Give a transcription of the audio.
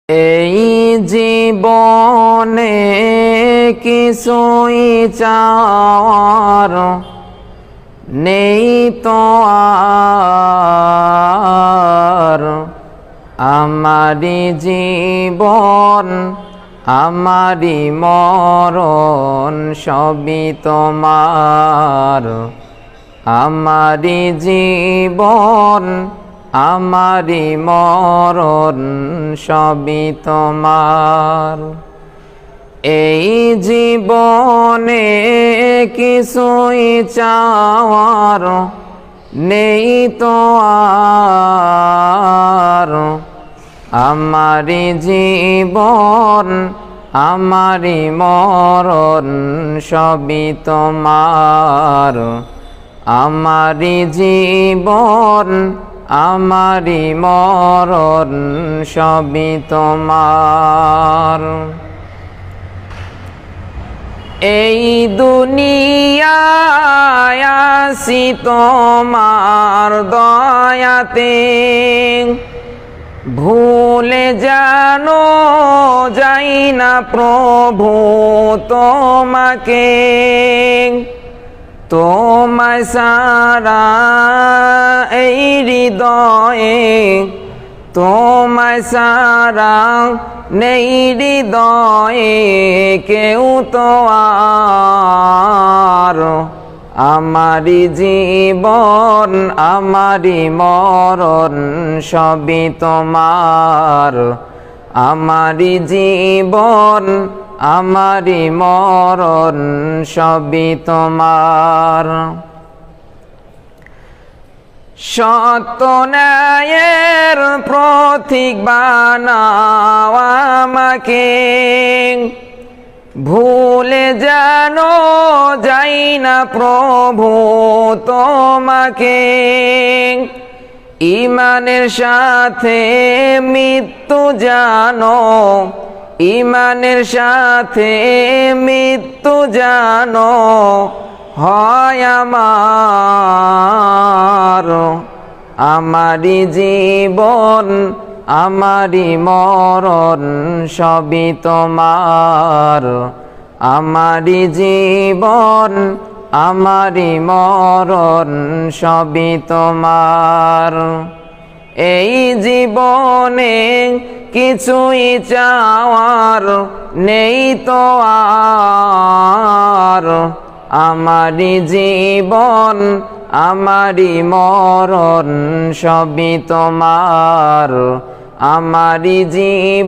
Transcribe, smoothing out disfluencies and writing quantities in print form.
এই জীবনে কিছুই চাওয়ার নেই তো আর। আমারি জীবন আমারি মরণ সবই তোমার। আমারি জীবন আমারি মরণ সবই তোমার। এই জীবনে কিছুই চাওয়ার নেই তো আর। আমারি জীবন আমারি মরণ সবই তোমার। আমারি জীবন আমারি মরণ সবই তোমার। এই দুনিয়ায় আসি তোমার দয়াতে, ভুলে যেন যাই না প্রভু তোমাকে। তোমায় সারা এই হৃদয়ে, তোমায় সারা নেই হৃদয়ে কেউ তো আর। আমারি জীবন আমারি মরণ সবই তোমার। আমারি জীবন আমারি মরণ সবই তোমার। সত্য ন্যায়ের প্রতীক বানাও আমাকে, ভুলে যেন যাই না প্রভু তোমাকে। ঈমানের সাথে মৃত্যু জানো, ঈমানের সাথে মৃত্যু জানো হয় আমার। আমারি জীবন আমারি মরণ সবই তোমার। আমারি জীবন আমারি মরণ সবই তোমার। এই জীবনে কিছুই চাওয়ার নেই তো আর। আমারি জীবন আমারি মরণ সবই তোমার। আমারি জীবন